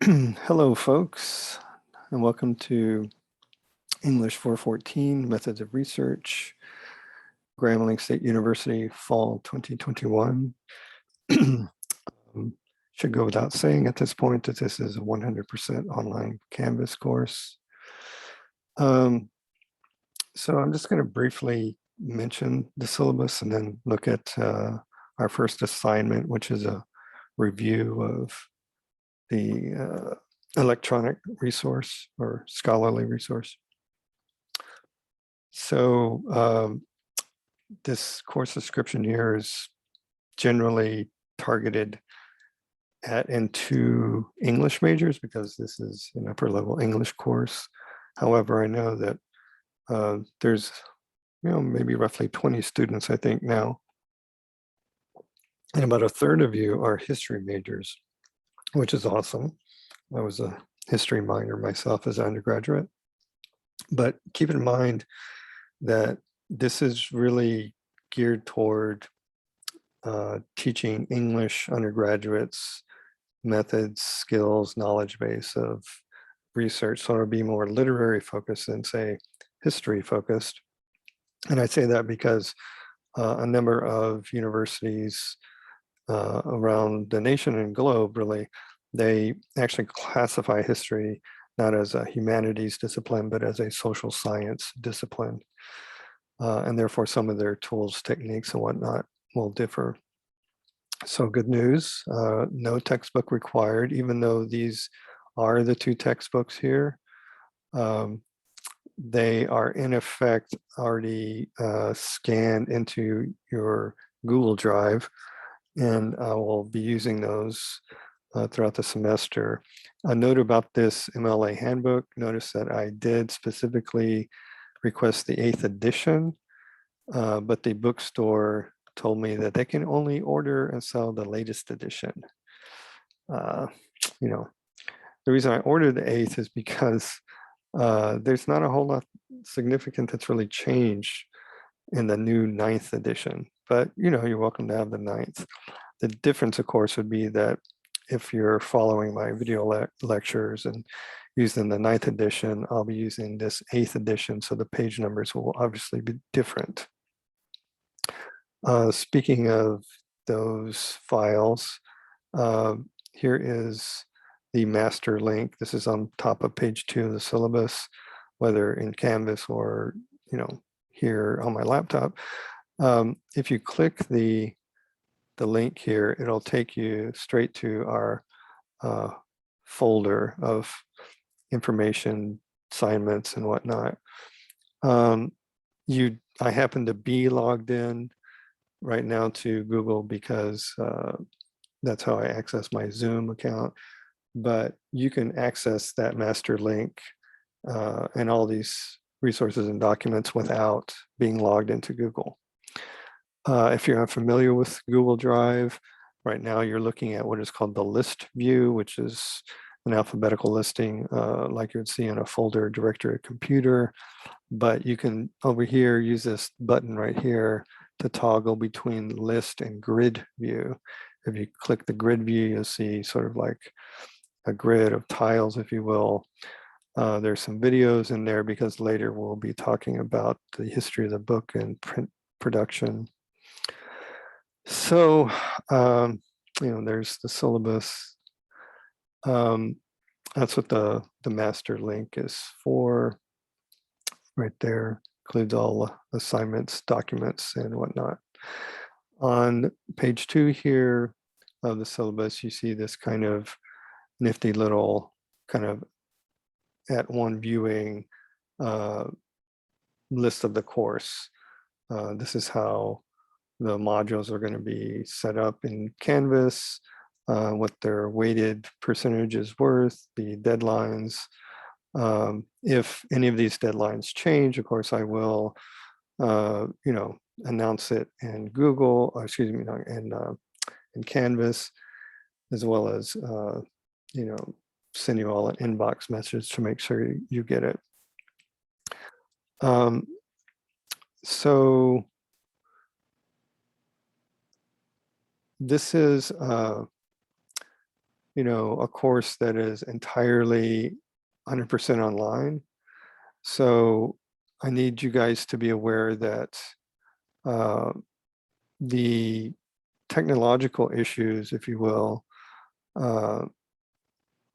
Hello, folks, and welcome to English 414, Methods of Research, Grambling State University, Fall 2021. Should go without saying at this point that this is a 100% online Canvas course. So I'm just going to briefly mention the syllabus and then look at our first assignment, which is a review of the electronic resource or scholarly resource. So this course description here is generally targeted at and to English majors because this is an upper level English course. However, I know that there's maybe roughly 20 students, I think now, and about a third of you are history majors, which is awesome. I was a history minor myself as an undergraduate. But keep in mind that this is really geared toward teaching English undergraduates methods, skills, knowledge base of research. So it'll be more literary focused than, say, history focused. And I say that because a number of universities around the nation and globe, really, they actually classify history not as a humanities discipline, but as a social science discipline. And therefore, some of their tools, techniques, and whatnot will differ. So good news, no textbook required, even though these are the two textbooks here. They are in effect already scanned into your Google Drive, and I will be using those throughout the semester. A note about this MLA handbook, notice that I did specifically request the 8th edition, but the bookstore told me that they can only order and sell the latest edition. The reason I ordered the 8th is because there's not a whole lot significant that's really changed in the new 9th edition, but you're welcome to have the 9th. The difference, of course, would be that if you're following my video lectures and using the 9th edition, I'll be using this 8th edition, so the page numbers will obviously be different. Speaking of those files, here is the master link. This is on top of page 2 of the syllabus, whether in Canvas or here on my laptop. If you click the link here, it'll take you straight to our folder of information, assignments, and whatnot. I happen to be logged in right now to Google because that's how I access my Zoom account. But you can access that master link and all these resources and documents without being logged into Google. If you're unfamiliar with Google Drive, right now you're looking at what is called the list view, which is an alphabetical listing like you would see in a folder directory computer. But you can, over here, use this button right here to toggle between list and grid view. If you click the grid view, you'll see sort of like a grid of tiles, if you will. There's some videos in there because later we'll be talking about the history of the book and print production. So, there's the syllabus. That's what the master link is for. Right there, includes all assignments, documents, and whatnot. On page 2 here of the syllabus, you see this kind of nifty little kind of at one viewing list of the course. This is how the modules are going to be set up in Canvas, what their weighted percentage is worth, the deadlines. If any of these deadlines change, of course, I will, announce it in Google, in Canvas, as well as, send you all an inbox message to make sure you get it. So this is, a course that is entirely 100% online. So I need you guys to be aware that the technological issues, if you will,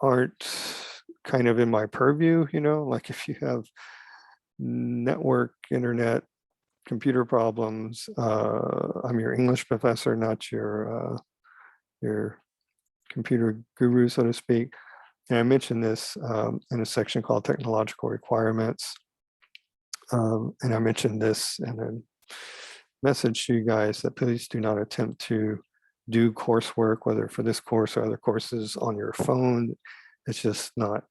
aren't kind of in my purview, like if you have network, internet, computer problems, I'm your English professor, not your computer guru, so to speak. And I mentioned this in a section called Technological Requirements. And I mentioned this in a message to you guys that please do not attempt to do coursework, whether for this course or other courses, on your phone. It's just not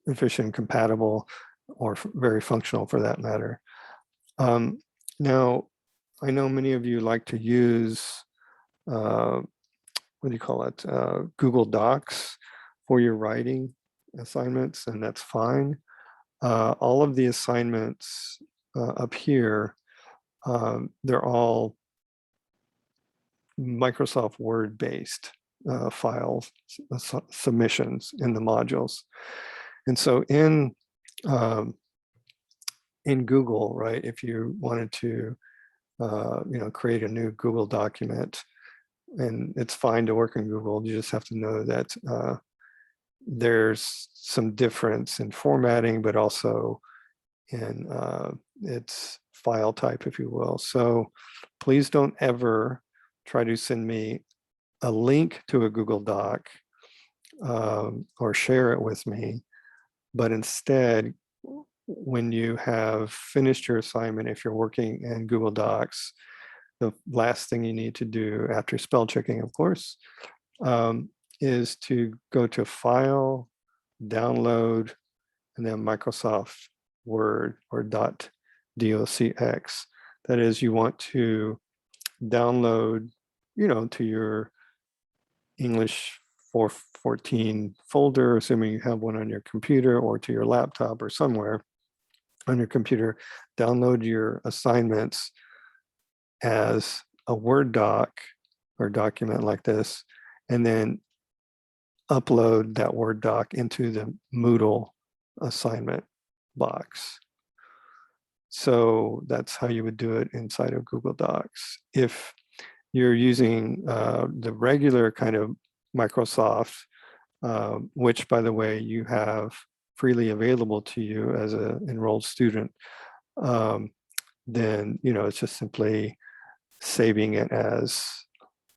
efficient, compatible, or very functional for that matter. Now, I know many of you like to use, what do you call it, Google Docs for your writing assignments, and that's fine. All of the assignments up here, they're all Microsoft Word based files, submissions in the modules. And so in Google, right, if you wanted to create a new Google document, and it's fine to work in Google, you just have to know that there's some difference in formatting, but also in its file type, if you will. So please don't ever try to send me a link to a Google Doc or share it with me, but instead, when you have finished your assignment, if you're working in Google Docs, the last thing you need to do after spell checking, of course, is to go to File, Download, and then Microsoft Word or .docx. That is, you want to download, to your English 414 folder, assuming you have one on your computer, or to your laptop or somewhere on your computer, download your assignments as a Word doc or document like this, and then upload that Word doc into the Moodle assignment box. So that's how you would do it inside of Google Docs. If you're using the regular kind of Microsoft, which, by the way, you have freely available to you as an enrolled student, then it's just simply saving it as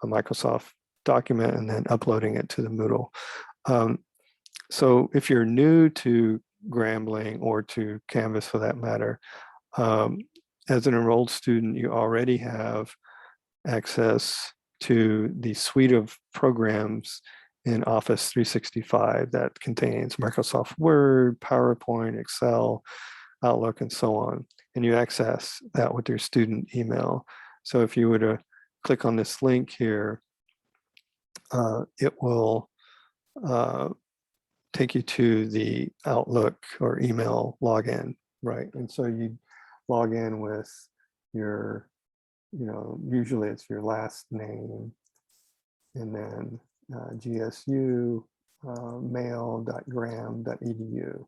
a Microsoft document and then uploading it to the Moodle. So if you're new to Grambling, or to Canvas for that matter, as an enrolled student, you already have access to the suite of programs in Office 365 that contains Microsoft Word, PowerPoint, Excel, Outlook, and so on. And you access that with your student email. So if you were to click on this link here, it will take you to the Outlook or email login, right? And so you log in with your, usually it's your last name, and then GSU mail.gram.edu.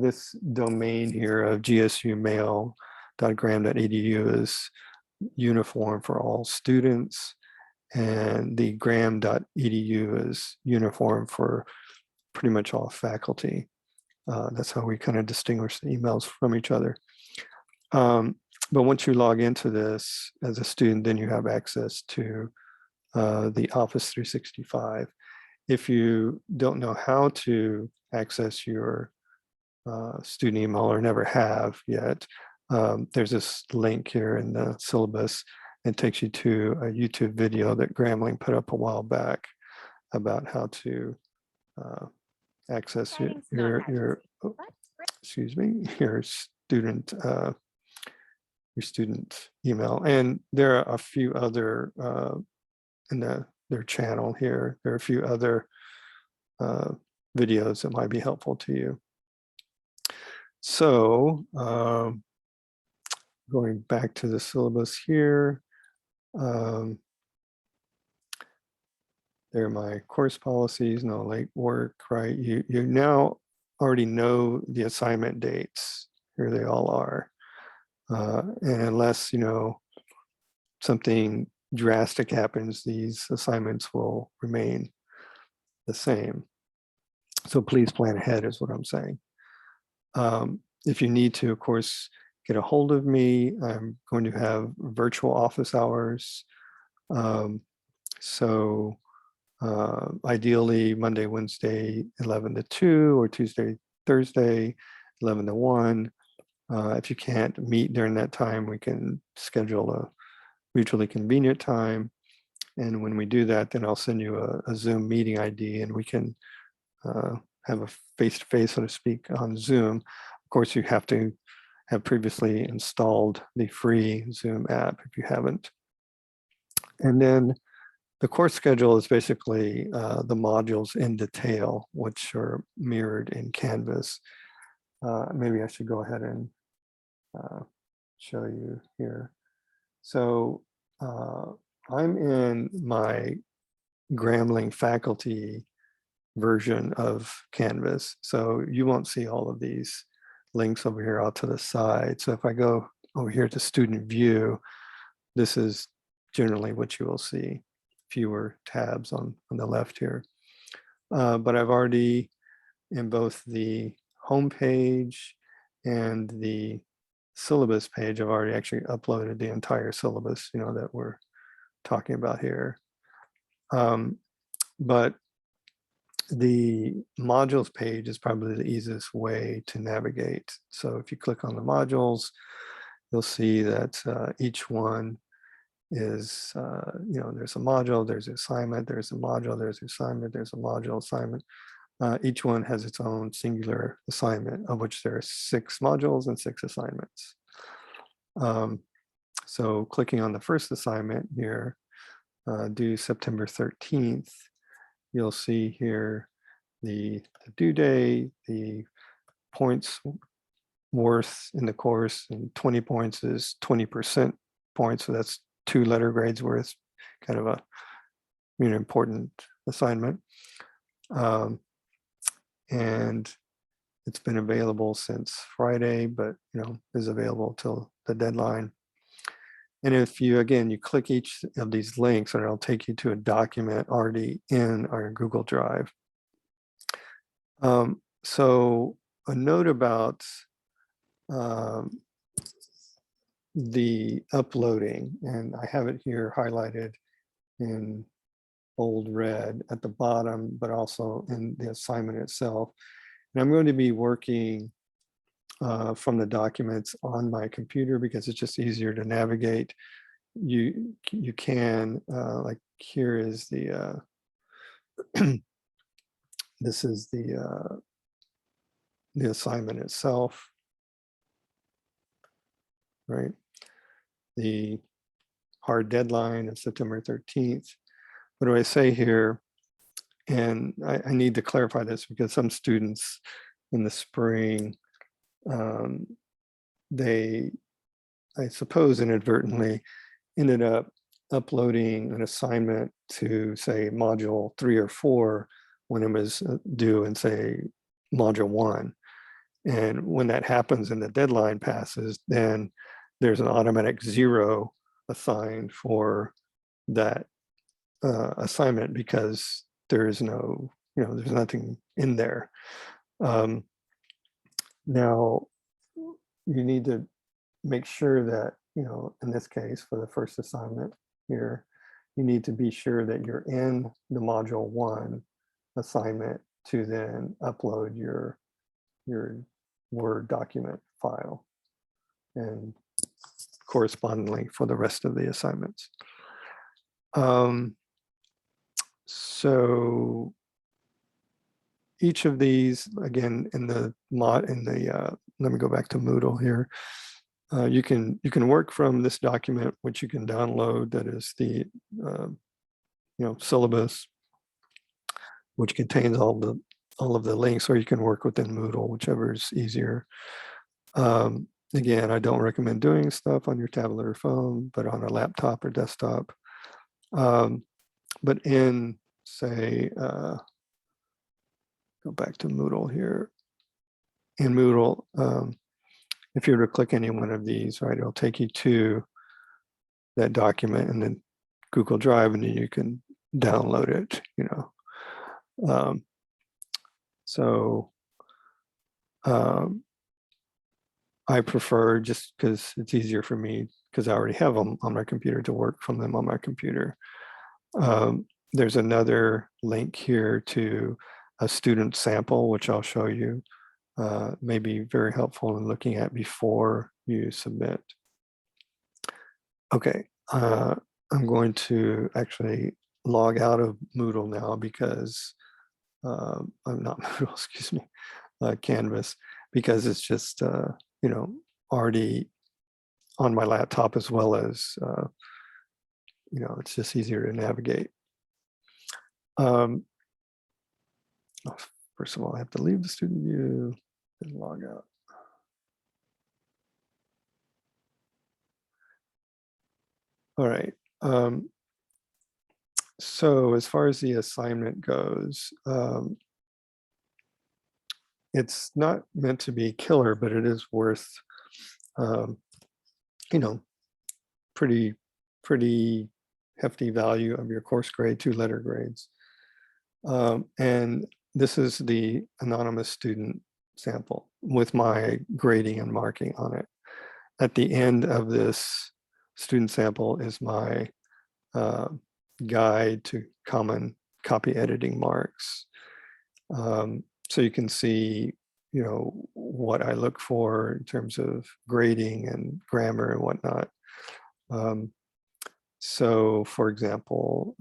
This domain here of gsumail.gram.edu is uniform for all students, and the gram.edu is uniform for pretty much all faculty. That's how we kind of distinguish the emails from each other. But once you log into this as a student, then you have access to the Office 365. If you don't know how to access your student email, or never have yet, there's this link here in the syllabus. It takes you to a YouTube video that Grambling put up a while back about how to access your student email. And there are a few other in their channel here. There are a few other videos that might be helpful to you. So going back to the syllabus here, There are my course policies, no late work, right? You now already know the assignment dates. Here they all are. And unless, something drastic happens, these assignments will remain the same. So please plan ahead is what I'm saying. If you need to, of course, get a hold of me, I'm going to have virtual office hours. So ideally Monday, Wednesday, 11 to 2, or Tuesday, Thursday, 11 to 1. If you can't meet during that time, we can schedule a mutually convenient time. And when we do that, then I'll send you a Zoom meeting ID and we can have a face-to-face, so to speak, on Zoom. Of course, you have to have previously installed the free Zoom app if you haven't. And then the course schedule is basically the modules in detail, which are mirrored in Canvas. Maybe I should go ahead and show you here. So I'm in my Grambling faculty version of Canvas. So you won't see all of these links over here out to the side. So if I go over here to student view, this is generally what you will see. Fewer tabs on the left here. But I've already, in both the home page and the syllabus page, I've already actually uploaded the entire syllabus, that we're talking about here. But the modules page is probably the easiest way to navigate. So if you click on the modules, you'll see that each one is, there's a module, there's an assignment, there's a module, there's an assignment, there's a module assignment. Each one has its own singular assignment, of which there are 6 modules and 6 assignments. So clicking on the first assignment here, due September 13th, you'll see here the due date, the points worth in the course, and 20 points is 20% points. So that's 2 letter grades worth, kind of a important assignment. And it's been available since Friday, but is available till the deadline. And if you, again, you click each of these links, and it'll take you to a document already in our Google Drive. So a note about the uploading, and I have it here highlighted in bold red at the bottom, but also in the assignment itself. And I'm going to be working from the documents on my computer because it's just easier to navigate. You can, like here is the, this is the assignment itself, right? The hard deadline of September 13th. What do I say here? And I need to clarify this because some students in the spring, they, I suppose inadvertently, ended up uploading an assignment to, say, module 3 or 4 when it was due in, say, module 1. And when that happens and the deadline passes, then there's an automatic 0 assigned for that assignment because there is no, there's nothing in there. Now, you need to make sure that, in this case, for the first assignment here, you need to be sure that you're in the module 1 assignment to then upload your Word document file, and correspondingly for the rest of the assignments. So each of these, again, in the let me go back to Moodle here. You can work from this document, which you can download. That is the syllabus, which contains all of the links, or you can work within Moodle, whichever is easier. Again, I don't recommend doing stuff on your tablet or phone, but on a laptop or desktop. But in say, go back to Moodle here. In Moodle, if you were to click any one of these, right, it'll take you to that document and then Google Drive, and then you can download it, you know. I prefer, just because it's easier for me, because I already have them on my computer, to work from them on my computer. There's another link here to a student sample, which I'll show you, may be very helpful in looking at before you submit. Okay, I'm going to actually log out of Moodle now because I'm not Moodle, excuse me, Canvas, because it's just, you know, already on my laptop, as well as, you know, it's just easier to navigate. First of all, I have to leave the student view and log out. All right. So as far as the assignment goes, it's not meant to be killer, but it is worth, you know, pretty hefty value of your course grade, 2 letter grades. And this is the anonymous student sample with my grading and marking on it. At the end of this student sample is my guide to common copy editing marks. So you can see, you know, what I look for in terms of grading and grammar and whatnot. So for example,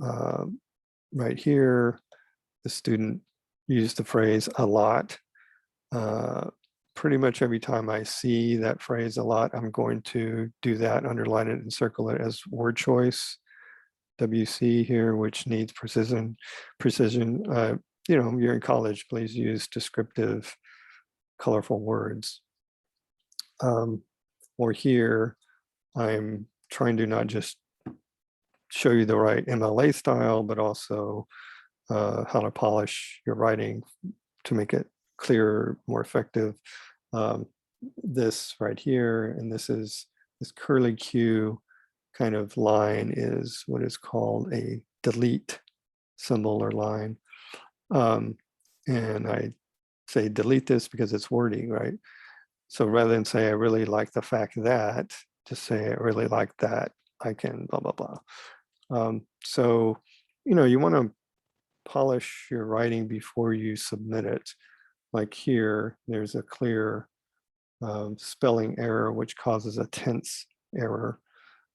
right here, the student used the phrase "a lot." Pretty much every time I see that phrase "a lot," I'm going to do that, underline it and circle it as word choice, WC here, which needs precision. You know, you're in college, please use descriptive, colorful words. Or here, I'm trying to not just show you the right MLA style, but also how to polish your writing to make it clearer, more effective. This right here, and this curly Q kind of line is what is called a delete symbol or line. And I say delete this because it's wording, right? So rather than say I really like the fact that, just say I really like that, I can blah, blah, blah. So, you know, you want to polish your writing before you submit it. Like here, there's a clear spelling error, which causes a tense error,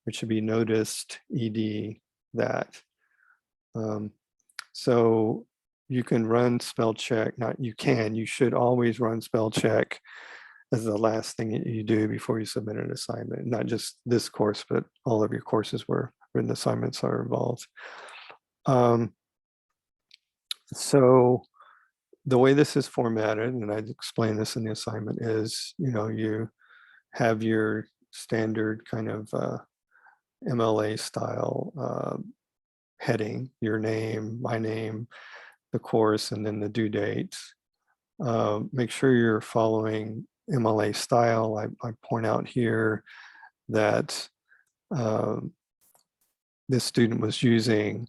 which should be noticed, ED, that. So you can run spell check, not you can, you should always run spell check as the last thing that you do before you submit an assignment, not just this course, but all of your courses where written assignments are involved. So the way this is formatted, and I explained this in the assignment, is, you know, you have your standard kind of MLA style heading, your name, my name, the course, and then the due date. Make sure you're following MLA style. I point out here that this student was using,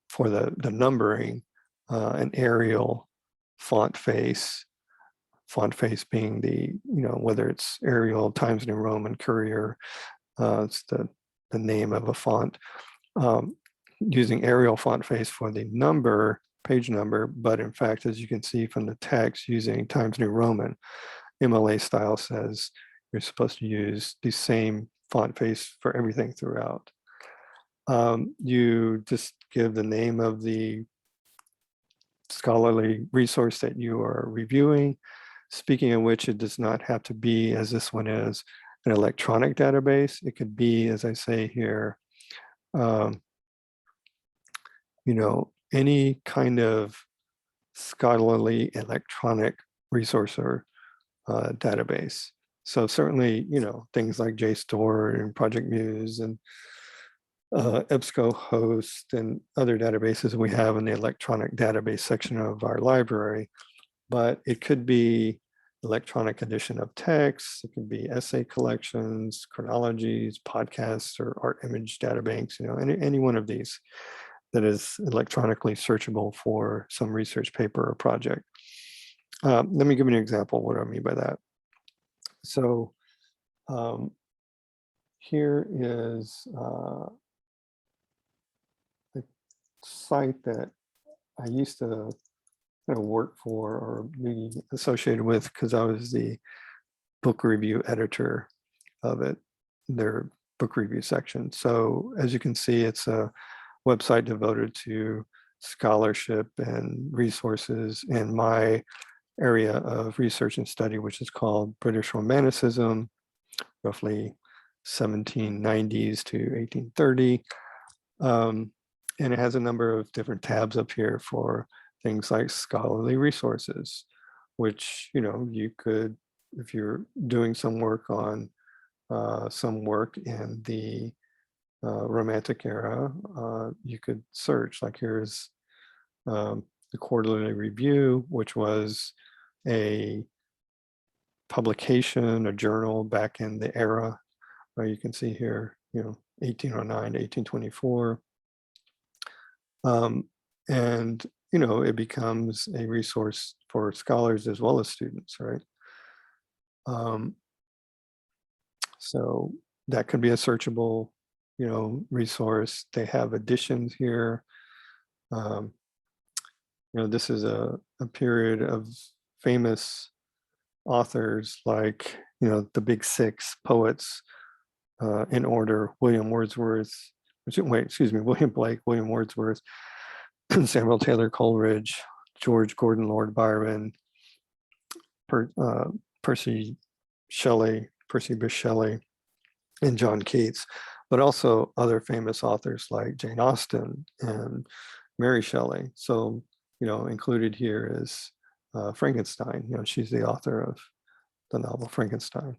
for the numbering, an Arial font face being the, you know, whether it's Arial, Times New Roman, Courier, it's the name of a font. Using Arial font face for the number, page number, but in fact, as you can see from the text, using Times New Roman. MLA style says you're supposed to use the same font face for everything throughout. You just give the name of the scholarly resource that you are reviewing. Speaking of which, it does not have to be, as this one is, an electronic database. It could be, as I say here, you know, any kind of scholarly electronic resource or database. So certainly, you know, things like Jstor and Project Muse and EBSCOhost and other databases we have in the electronic database section of our library. But it could be electronic edition of text, it could be essay collections, chronologies, podcasts, or art image databanks, any one of these that is electronically searchable for some research paper or project. Let me give you an example of what I mean by that. So here is a site that I used to work for or be associated with because I was the book review editor of it, their book review section. So as you can see, it's a website devoted to scholarship and resources in my area of research and study, which is called British Romanticism, roughly 1790s to 1830. And it has a number of different tabs up here for things like scholarly resources, which, you could, if you're doing some work on some work in the Romantic era, you could search. Like here's the Quarterly Review, which was a publication, a journal back in the era. You can see here, 1809 to 1824. And, it becomes a resource for scholars as well as students, right? So that could be a searchable, resource. They have editions here. This is a period of famous authors like, the big six poets in order: William Wordsworth, William Blake, William Wordsworth, Samuel Taylor Coleridge, George Gordon Lord Byron, Percy Bysshe Shelley, and John Keats, but also other famous authors like Jane Austen and Mary Shelley. So, included here is Frankenstein. She's the author of the novel Frankenstein.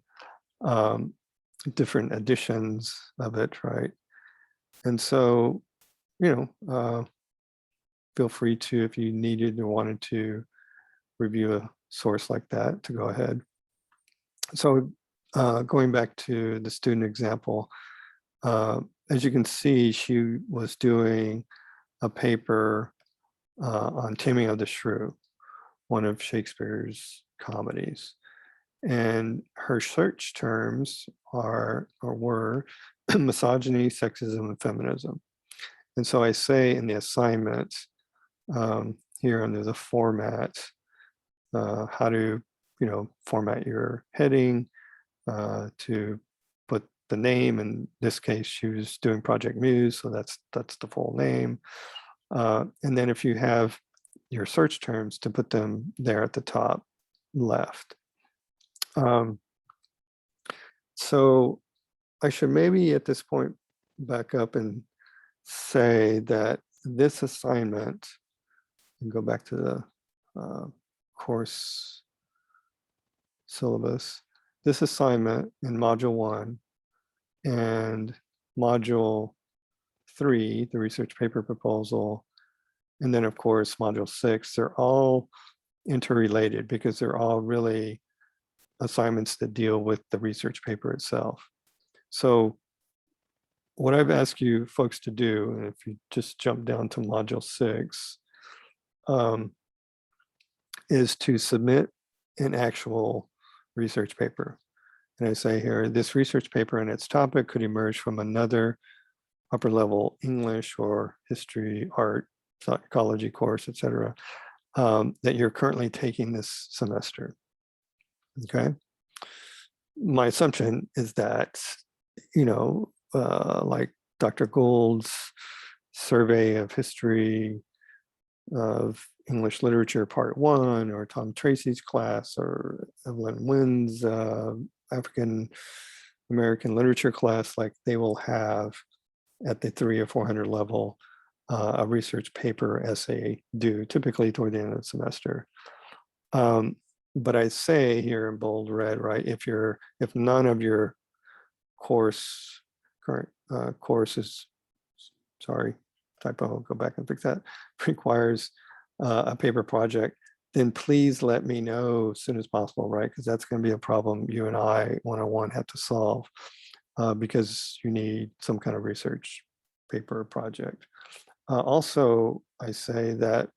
Different editions of it, right? And so, feel free to, if you needed or wanted to review a source like that, to go ahead. So going back to the student example, as you can see, she was doing a paper on Taming of the Shrew, one of Shakespeare's comedies. And her search terms were misogyny, sexism, and feminism. And so I say in the assignment here under the format, how to, format your heading to put the name. In this case, she was doing Project Muse, so that's the full name. And then if you have your search terms, to put them there at the top left. So I should maybe at this point back up and say that this assignment, and go back to the course syllabus, this assignment in Module 1 and Module 3, the research paper proposal, and then of course Module 6, they're all interrelated because they're all really assignments that deal with the research paper itself. So what I've asked you folks to do, and if you just jump down to Module 6, is to submit an actual research paper. And I say here, this research paper and its topic could emerge from another upper level English or history, art, psychology course, etc., that you're currently taking this semester. Okay. My assumption is that, like Dr. Gould's survey of history of English literature part 1, or Tom Tracy's class, or Evelyn Wynn's African American literature class, like they will have at the 300 or 400 level a research paper essay due typically toward the end of the semester. But I say here in bold red, right, if none of your current courses sorry, typo, go back and fix that, requires a paper project, then please let me know as soon as possible, right? Because that's going to be a problem you and I one-on-one have to solve because you need some kind of research paper project. Also, I say that,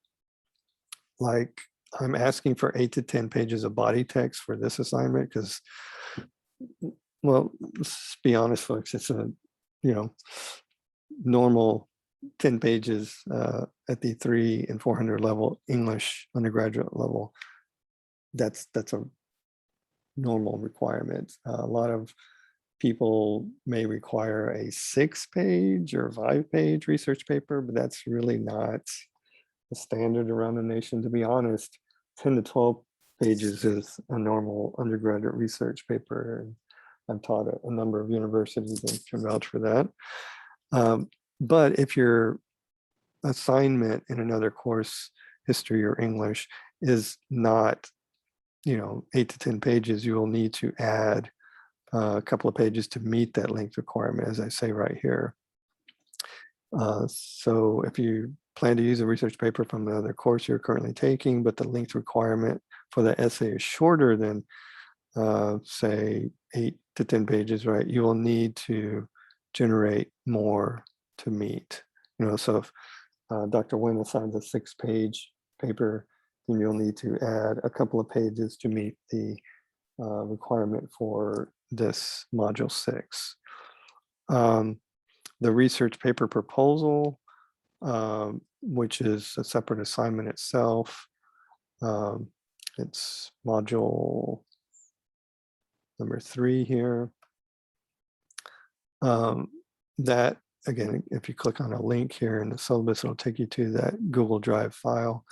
like, I'm asking for 8 to 10 pages of body text for this assignment because, well, let's be honest, folks, it's a, you know, normal 10 pages at the 300 and 400 level English undergraduate level. That's a normal requirement. A lot of people may require a 6-page or 5-page research paper, but that's really not the standard around the nation. To be honest, 10 to 12 pages is a normal undergraduate research paper. And I've taught at a number of universities and can vouch for that. But if your assignment in another course, history or English, is not, 8 to 10 pages, you will need to add a couple of pages to meet that length requirement, as I say right here. So if you plan to use a research paper from another course you're currently taking, but the length requirement for the essay is shorter than, say, 8 to 10 pages, right, you will need to generate more to meet. So if Dr. Nguyen assigns a 6-page paper, then you'll need to add a couple of pages to meet the requirement for this module 6. The research paper proposal, which is a separate assignment itself. It's module number 3 here. That, again, if you click on a link here in the syllabus, it'll take you to that Google Drive file.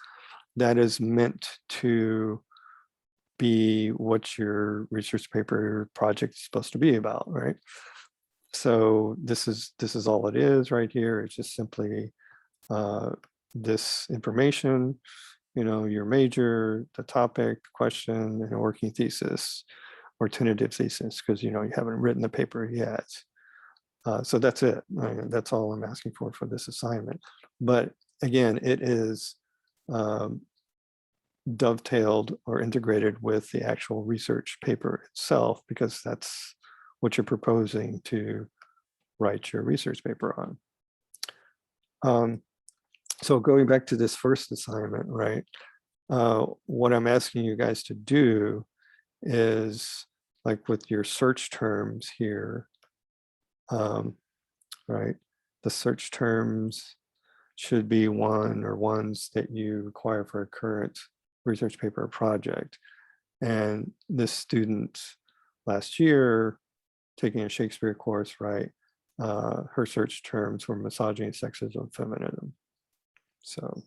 That is meant to be what your research paper project is supposed to be about, right? So this is all it is right here. It's just simply this information, your major, the topic, question, and a working thesis or tentative thesis, because you haven't written the paper yet. So that's it. That's all I'm asking for this assignment. But again, it is dovetailed or integrated with the actual research paper itself, because that's what you're proposing to write your research paper on. So going back to this first assignment, right? What I'm asking you guys to do is, like with your search terms here, right? The search terms should be ones that you require for a current research paper or project. And this student last year, taking a Shakespeare course, right? Her search terms were misogyny, sexism, feminism. So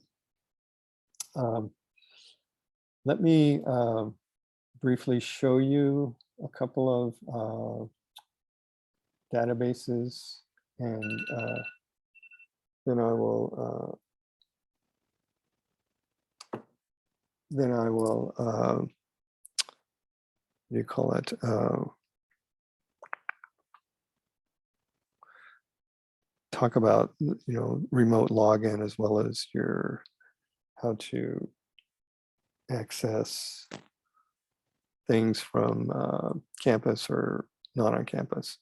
let me briefly show you a couple of databases, and then I will what do you call it? Talk about remote login, as well as how to access things from campus or not on campus.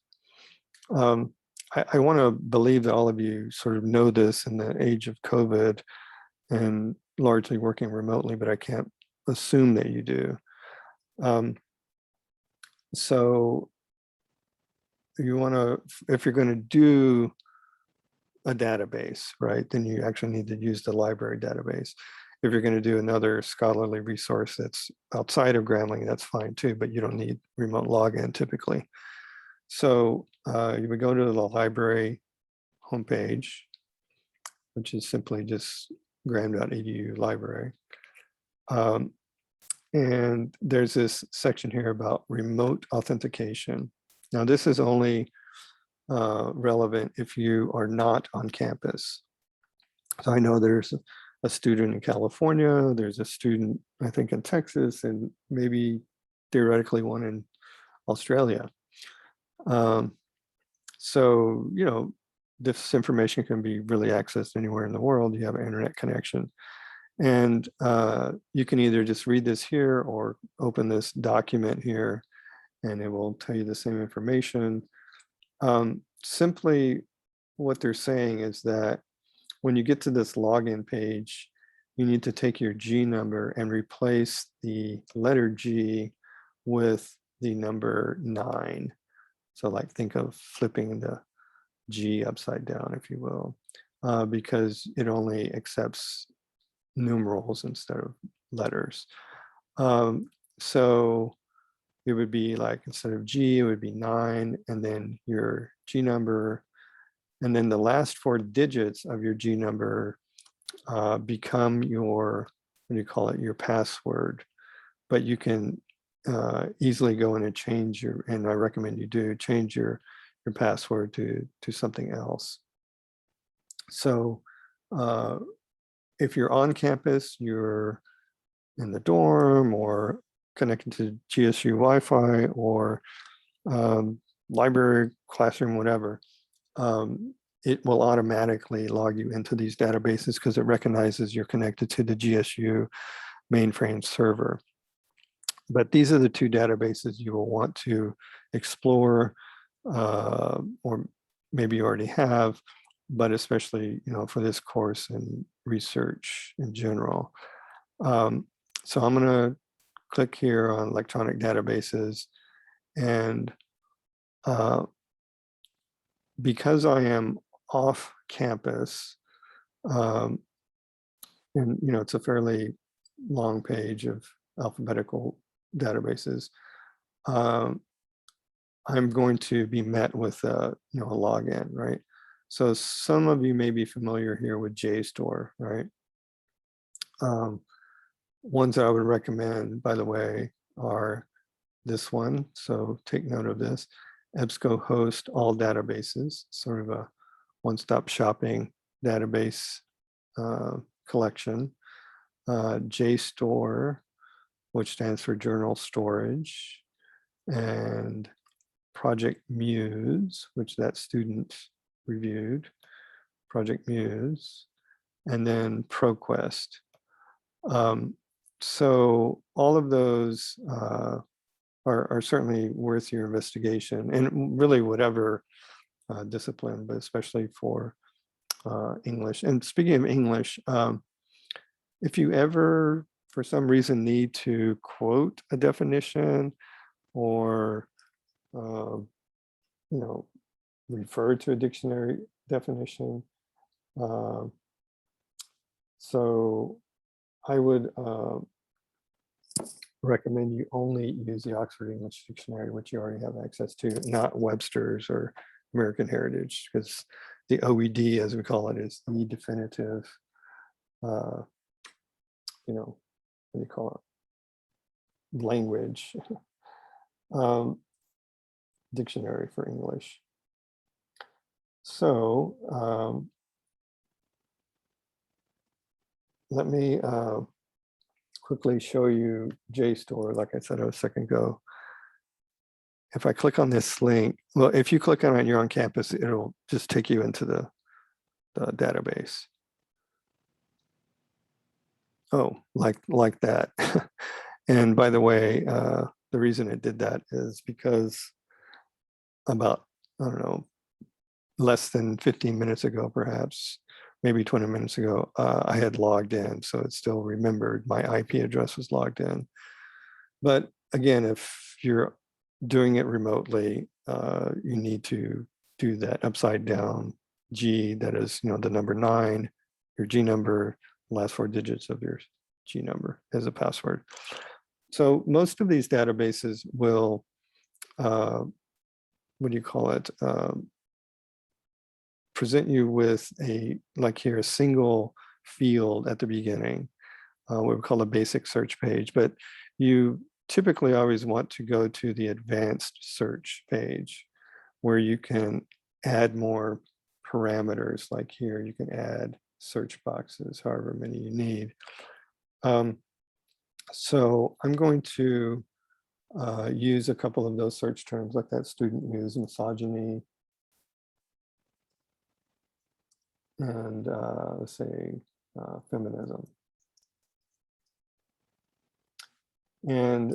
I want to believe that all of you sort of know this in the age of COVID and largely working remotely, but I can't assume that you do. So you want to, if you're going to do a database, right, then you actually need to use the library database. If you're going to do another scholarly resource that's outside of Grambling, that's fine too, but you don't need remote login typically. So you would go to the library homepage, which is simply just gram.edu library. And there's this section here about remote authentication. Now, this is only relevant if you are not on campus. So I know there's a student in California, there's a student, I think, in Texas, and maybe theoretically one in Australia. So, this information can be really accessed anywhere in the world. You have an internet connection. And you can either just read this here or open this document here, and it will tell you the same information. Simply what they're saying is that when you get to this login page, you need to take your G number and replace the letter G with the number 9. So like think of flipping the G upside down, if you will, because it only accepts numerals instead of letters. So it would be like, instead of G, it would be 9, and then your G number, and then the last 4 digits of your G number become your, what do you call it, your password. But you can easily go in and change your, and I recommend you do, change your password to something else. So if you're on campus, you're in the dorm or connected to GSU Wi-Fi or library, classroom, whatever, it will automatically log you into these databases because it recognizes you're connected to the GSU mainframe server. But these are the 2 databases you will want to explore, or maybe you already have, but especially, you know, for this course and research in general. So I'm going to click here on electronic databases, and because I am off campus, and you know, it's a fairly long page of alphabetical databases, I'm going to be met with a, you know, a login, right? So some of you may be familiar here with Jstor, right? Ones that I would recommend, by the way, are this one. So take note of this. EBSCOhost all databases, sort of a one-stop shopping database collection. Jstor, which stands for Journal Storage, and Project Muse, which that student reviewed, Project Muse, and then ProQuest. So all of those are certainly worth your investigation, and really whatever discipline, but especially for English. And speaking of English, if you ever, for some reason, need to quote a definition or you know, refer to a dictionary definition, so I would recommend you only use the Oxford English Dictionary, which you already have access to, not Webster's or American Heritage, because the OED, as we call it, is the definitive, you know, what do you call it, language dictionary for English. So let me quickly show you Jstor, like I said a second ago. If I click on this link, well, if you click on it and you're on campus, it'll just take you into the database. Oh, like that. And by the way, the reason it did that is because about, I don't know, less than 15 minutes ago, perhaps, maybe 20 minutes ago, I had logged in. So it still remembered my IP address was logged in. But again, if you're doing it remotely, you need to do that upside down G, that is, you know, the number 9, your G number, last 4 digits of your G number as a password. So most of these databases will, what do you call it, present you with a, like here, a single field at the beginning, what we call a basic search page, but you typically always want to go to the advanced search page where you can add more parameters. Like here, you can add search boxes, however many you need. So I'm going to use a couple of those search terms, like that student used, misogyny, and let's say feminism. And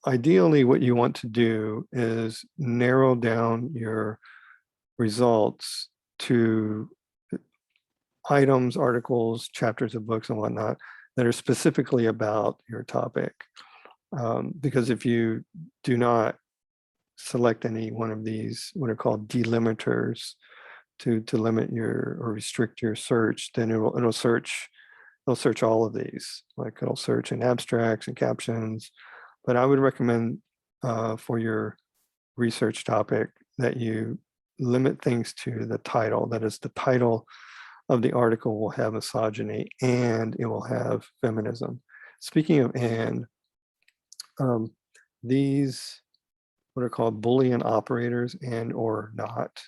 ideally, what you want to do is narrow down your results to items, articles, chapters of books and whatnot that are specifically about your topic. Because if you do not select any one of these, what are called delimiters, to limit your or restrict your search, then it'll search all of these. Like it'll search in abstracts and captions. But I would recommend for your research topic that you limit things to the title. That is, the title of the article will have misogyny and it will have feminism. Speaking of and, these what are called Boolean operators, and or not,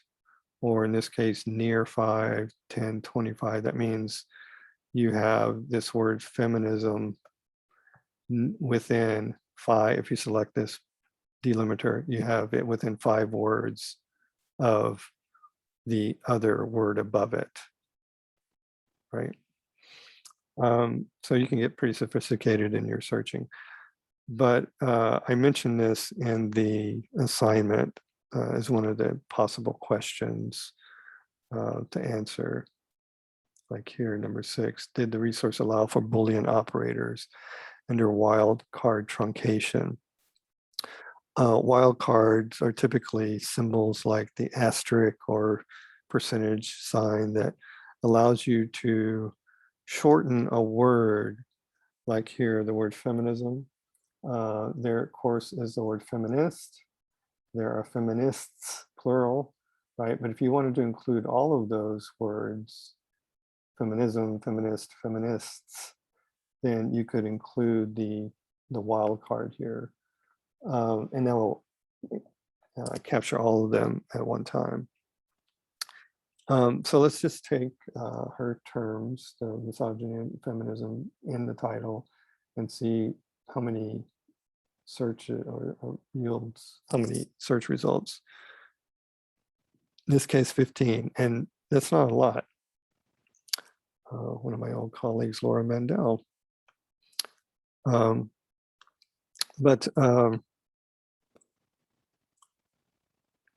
or in this case, near 5, 10, 25. That means you have this word feminism within 5. If you select this delimiter, you have it within 5 words of the other word above it, right? So you can get pretty sophisticated in your searching. But I mentioned this in the assignment as one of the possible questions to answer. Like here, number 6, did the resource allow for Boolean operators under wildcard truncation? Wildcards are typically symbols like the asterisk or percentage sign that allows you to shorten a word, like here, the word feminism. There, of course, is the word feminist. There are feminists, plural, right? But if you wanted to include all of those words, feminism, feminist, feminists, then you could include the wildcard here. And that will capture all of them at one time. So let's just take her terms, the misogyny and feminism, in the title and see how many search or yields, how many search results. In this case, 15, and that's not a lot. One of my old colleagues, Laura Mandel.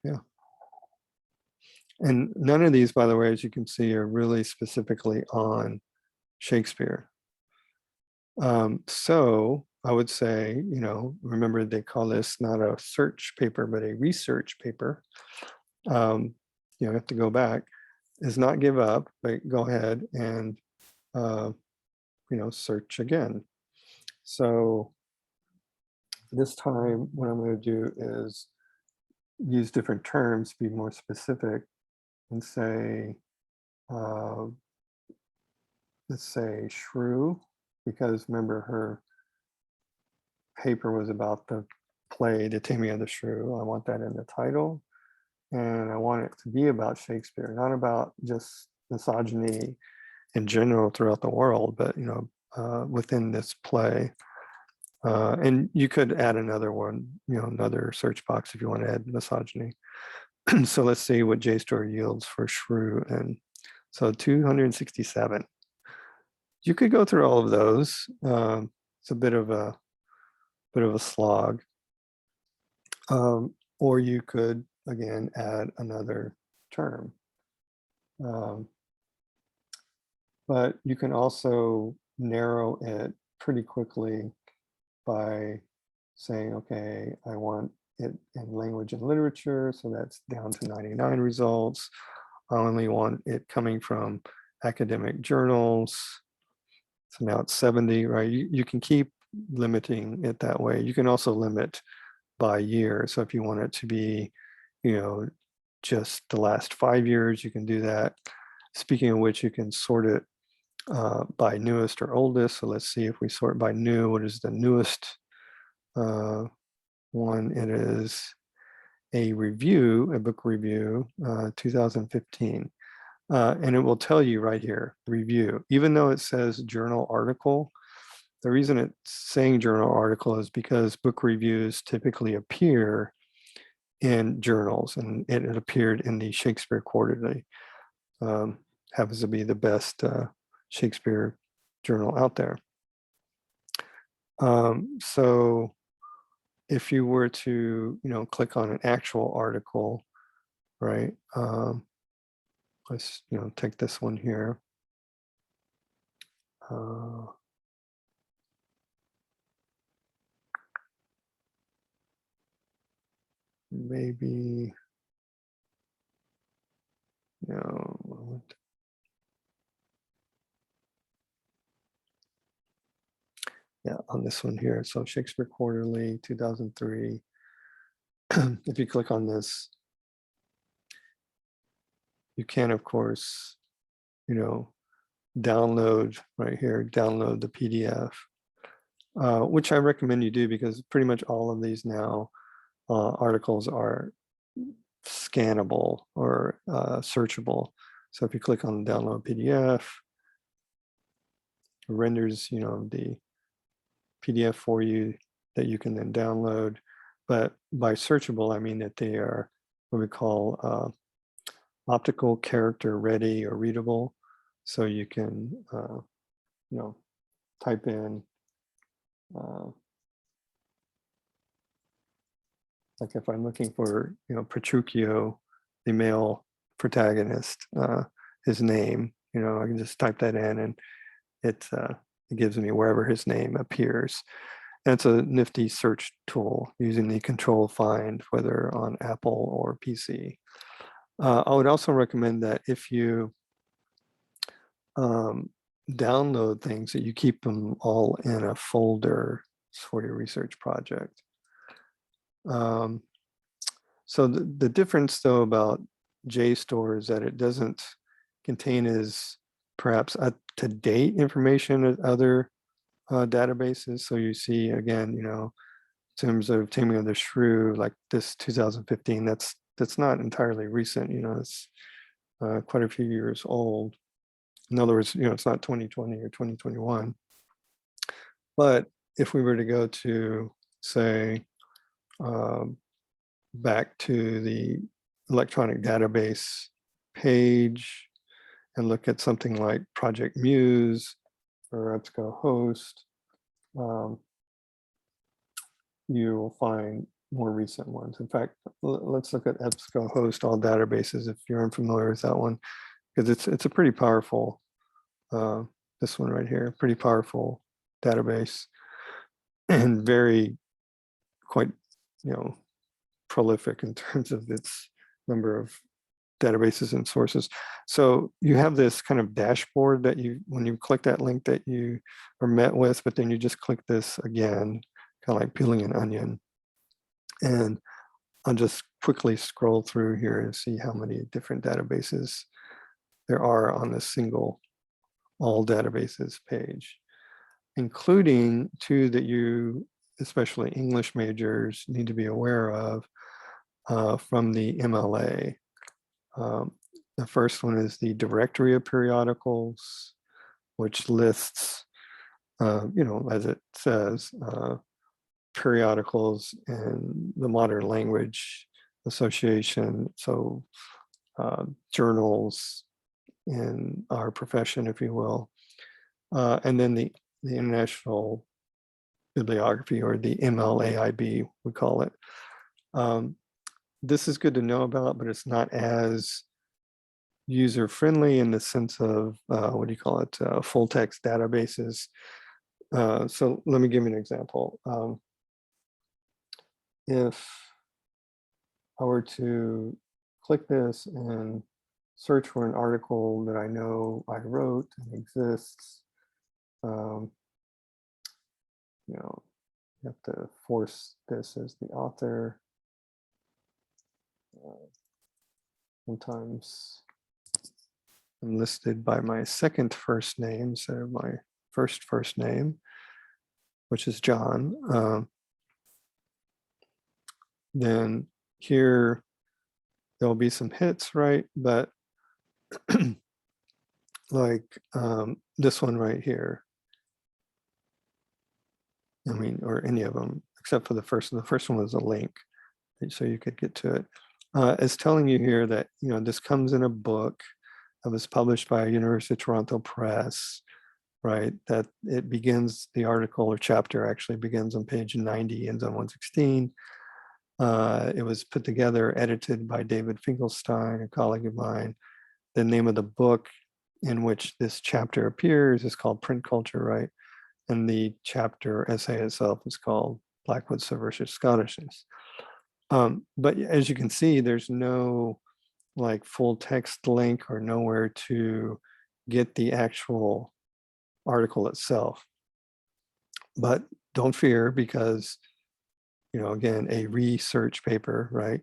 Yeah. And none of these, by the way, as you can see, are really specifically on Shakespeare. So I would say, remember they call this not a search paper, but a research paper. You have to go back, is not give up, but go ahead and, search again. So this time, what I'm going to do is use different terms, be more specific, and say, let's say shrew, because remember her paper was about the play, The Taming of the Shrew. I want that in the title, and I want it to be about Shakespeare, not about just misogyny in general throughout the world, but within this play. And you could add another one, another search box if you want to add misogyny. So let's see what Jstor yields for shrew. And so 267. You could go through all of those. It's a bit of a slog. Or you could, again, add another term. But you can also narrow it pretty quickly by saying, okay, I want it in language and literature, so that's down to 99 results. I only want it coming from academic journals, so now it's 70, right? You can keep limiting it that way. You can also limit by year. So if you want it to be, just the last 5 years, you can do that. Speaking of which, you can sort it by newest or oldest. So let's see if we sort by new, what is the newest one? It is a book review, 2015. And it will tell you right here, review, even though it says journal article. The reason it's saying journal article is because book reviews typically appear in journals, and it appeared in the Shakespeare Quarterly. happens to be the best Shakespeare journal out there. So if you were to, click on an actual article, right? Let's, take this one here. Maybe, yeah, on this one here. So Shakespeare Quarterly, 2003. If you click on this, you can, of course, download right here, download the PDF, which I recommend you do because pretty much all of these now articles are scannable or searchable. So if you click on download PDF, it renders, the PDF for you that you can then download. But by searchable, I mean that they are what we call optical character ready or readable. So you can, type in, like if I'm looking for, Petruchio, the male protagonist, his name, I can just type that in and it gives me wherever his name appears. And it's a nifty search tool using the control find, whether on Apple or PC. I would also recommend that if you download things, that you keep them all in a folder for your research project. So the difference though about Jstor is that it doesn't contain as perhaps up-to-date information as other databases. So you see again, in terms of Taming of the Shrew, like this 2015, that's not entirely recent. It's quite a few years old. In other words, it's not 2020 or 2021. But if we were to go to, say, back to the electronic database page and look at something like Project Muse or EBSCOhost, you will find more recent ones. In fact, let's look at EBSCOhost all databases if you're unfamiliar with that one, because it's a pretty powerful, this one right here, pretty powerful database and very quite, prolific in terms of its number of databases and sources. So you have this kind of dashboard that when you click that link that you are met with, but then you just click this again, kind of like peeling an onion. And I'll just quickly scroll through here and see how many different databases there are on this single all databases page, including two that you, especially English majors, need to be aware of from the MLA. The first one is the Directory of Periodicals, which lists, as it says, periodicals in the Modern Language Association, so journals in our profession, if you will, and then the International Bibliography, or the MLAIB, we call it. This is good to know about, but it's not as user-friendly in the sense of, full text databases. So let me give you an example. If I were to click this and search for an article that I know I wrote and exists, you have to force this as the author. Sometimes I'm listed by my second first name instead of my first name, which is John. Then here there'll be some hits, right? But like this one right here, or any of them except for the first one. The first one was a link, so you could get to it. It's telling you here that this comes in a book. It was published by University of Toronto Press, right? That it begins, the article or chapter actually begins on page 90, ends on 116. It was put together, edited by David Finkelstein, a colleague of mine. The name of the book in which this chapter appears is called Print Culture, right? And the chapter essay itself is called Blackwood's Subversive Scholarships. But as you can see, there's no like full text link or nowhere to get the actual article itself. But don't fear, because, you know, again, a research paper, right?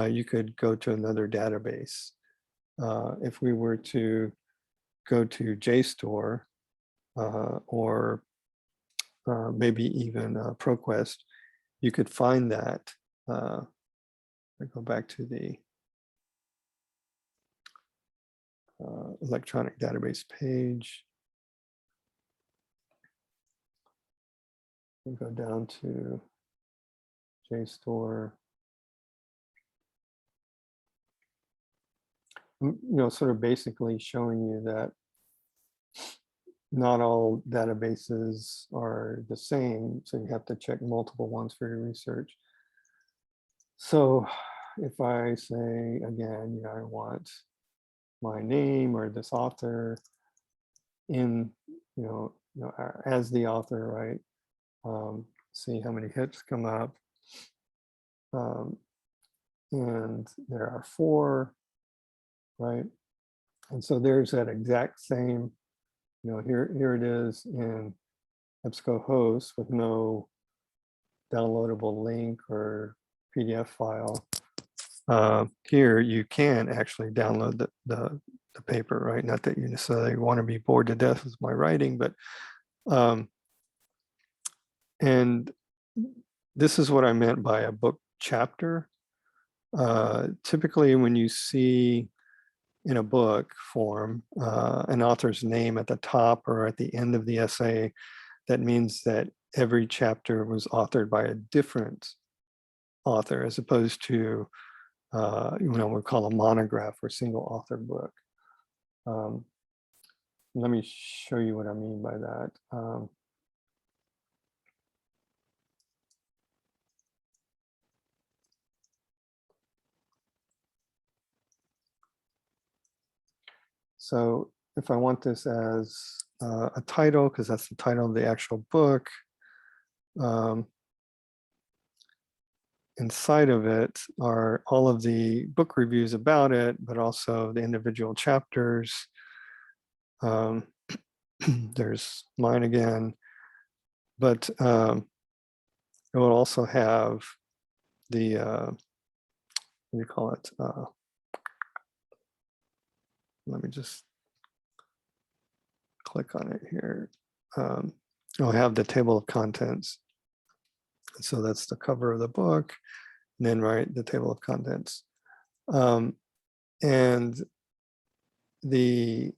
You could go to another database. If we were to go to Jstor or maybe even ProQuest, you could find that. I go back to the electronic database page. We go down to Jstor. You know, sort of basically showing you that not all databases are the same, so you have to check multiple ones for your research. So if I say, again, you know, I want my name or this author in, you know, as the author, right? See how many hits come up. And there are 4, right? And so there's that exact same, you know, here it is in EBSCOhost with no downloadable link or PDF file. Here you can actually download the paper, right? Not that you necessarily want to be bored to death with my writing, but and this is what I meant by a book chapter. Typically when you see in a book form an author's name at the top or at the end of the essay, that means that every chapter was authored by a different author, as opposed to you know, we call a monograph or single author book. Let me show you what I mean by that. So if I want this as a title, because that's the title of the actual book, inside of it are all of the book reviews about it, but also the individual chapters. There's mine again, but it will also have the, what do you call it? Let me just click on it here. I'll have the table of contents. So that's the cover of the book, and then right, the table of contents. And the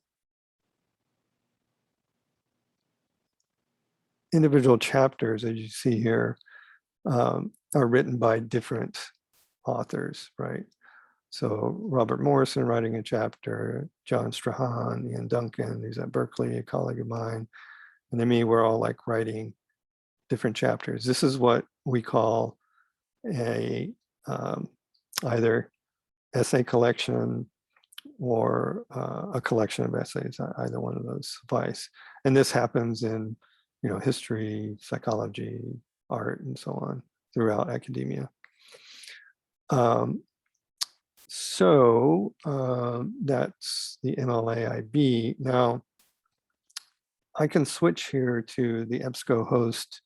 individual chapters, as you see here, are written by different authors, right? So Robert Morrison writing a chapter, John Strahan, Ian Duncan, who's at Berkeley, a colleague of mine, and then me, we're all like writing different chapters. This is what we call a either essay collection or a collection of essays. Either one of those suffice. And this happens in, you know, history, psychology, art, and so on throughout academia. So that's the MLAIB. Now, I can switch here to the EBSCOhost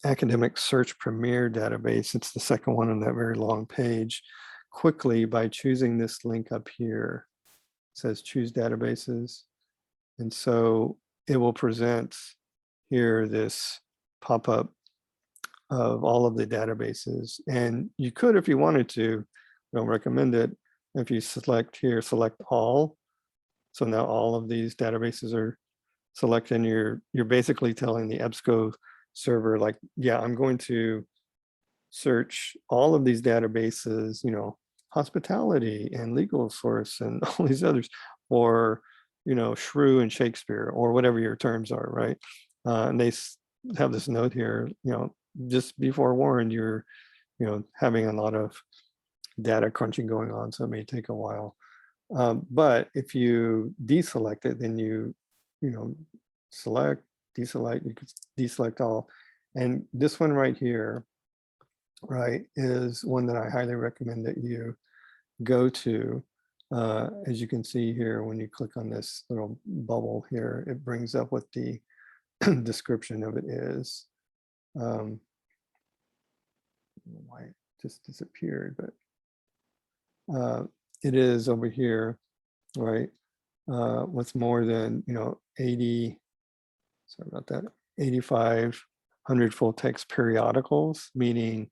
Academic Search Premier database. It's the second one on that very long page, quickly by choosing this link up here. It says choose databases. And so it will present here this pop-up of all of the databases. And you could, if you wanted to, I don't recommend it. If you select here, select all. So now all of these databases are selected, and you're basically telling the EBSCO server, like, yeah, I'm going to search all of these databases, you know, hospitality and legal source and all these others, or, shrew and Shakespeare, or whatever your terms are, right? And they have this note here, just be forewarned, you're, having a lot of data crunching going on, so it may take a while. But if you deselect it, then you select, deselect, you could deselect all. And this one right here, right, is one that I highly recommend that you go to. As you can see here, when you click on this little bubble here, it brings up what the description of it is. Why it just disappeared, but it is over here, right? What's more than 80, sorry about that, 8,500 full text periodicals, meaning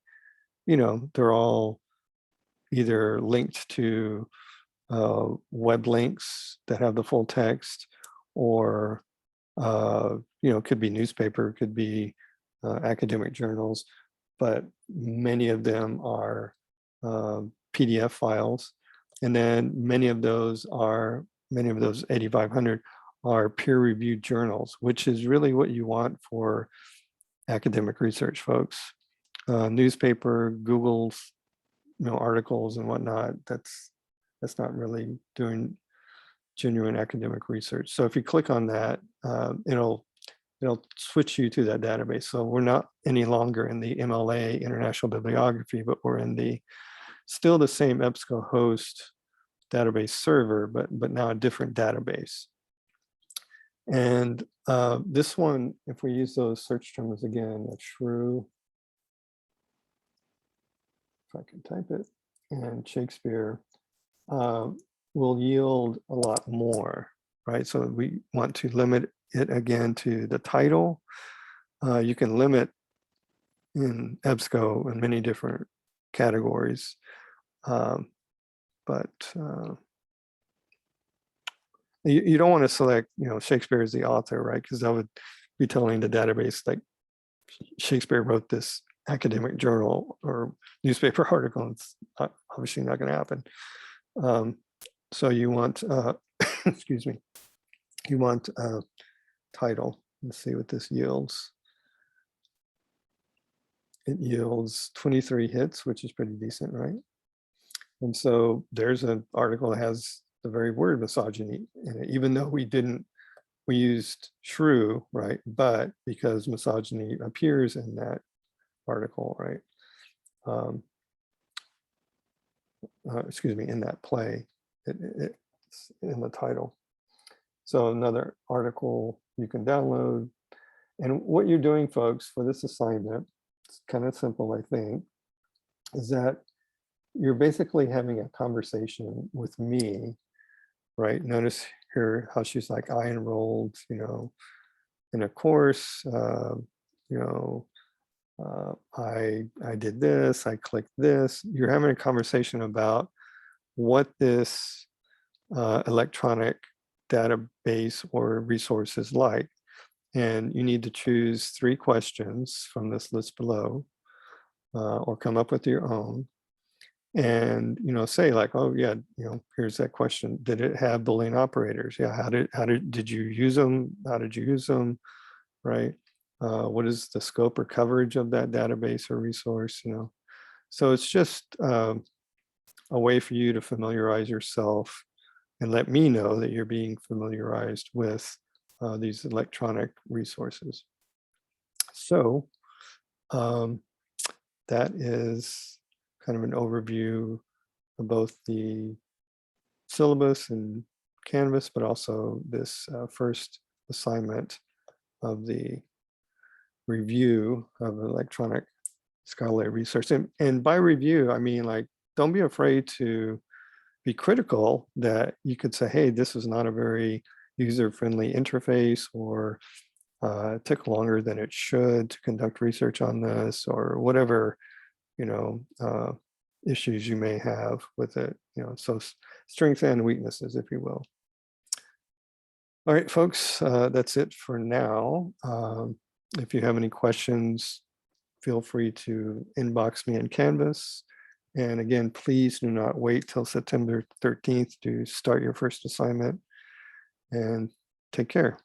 they're all either linked to web links that have the full text, or could be newspaper, could be academic journals, but many of them are PDF files, and then many of those 8,500 are peer-reviewed journals, which is really what you want for academic research, folks. Newspaper, Google's articles and whatnot, that's not really doing genuine academic research. So if you click on that, it'll switch you to that database. So we're not any longer in the MLA International Bibliography, but we're in still the same EBSCOhost database server, but now a different database. And this one, if we use those search terms again, that's shrew, if I can type it, and Shakespeare, will yield a lot more, right? So we want to limit it again to the title. You can limit in EBSCO in many different categories, but you don't want to select, Shakespeare as the author, right? Because that would be telling the database like Shakespeare wrote this academic journal or newspaper article. It's obviously not going to happen. So you want, excuse me, you want title. Let's see what this yields. It yields 23 hits, which is pretty decent, right? And so there's an article that has the very word misogyny in it, even though we used shrew, right? But because misogyny appears in that article, right? Excuse me, in that play, it's in the title. So another article you can download. And what you're doing, folks, for this assignment, it's kind of simple, I think, is that you're basically having a conversation with me, right? Notice here how she's like, I enrolled, in a course, I did this, I clicked this. You're having a conversation about what this electronic database or resource is like. And you need to choose 3 questions from this list below, or come up with your own. And say like, oh yeah, here's that question. Did it have Boolean operators? Yeah, did you use them? How did you use them? Right? What is the scope or coverage of that database or resource? So it's just a way for you to familiarize yourself and let me know that you're being familiarized with these electronic resources. So that is kind of an overview of both the syllabus and Canvas, but also this first assignment of the review of electronic scholarly research. And by review, I mean, like, don't be afraid to be critical that you could say, hey, this is not a very user-friendly interface, or it took longer than it should to conduct research on this, or whatever, issues you may have with it, so strengths and weaknesses, if you will. All right, folks, that's it for now. If you have any questions, feel free to inbox me in Canvas. And again, please do not wait till September 13th to start your first assignment, and take care.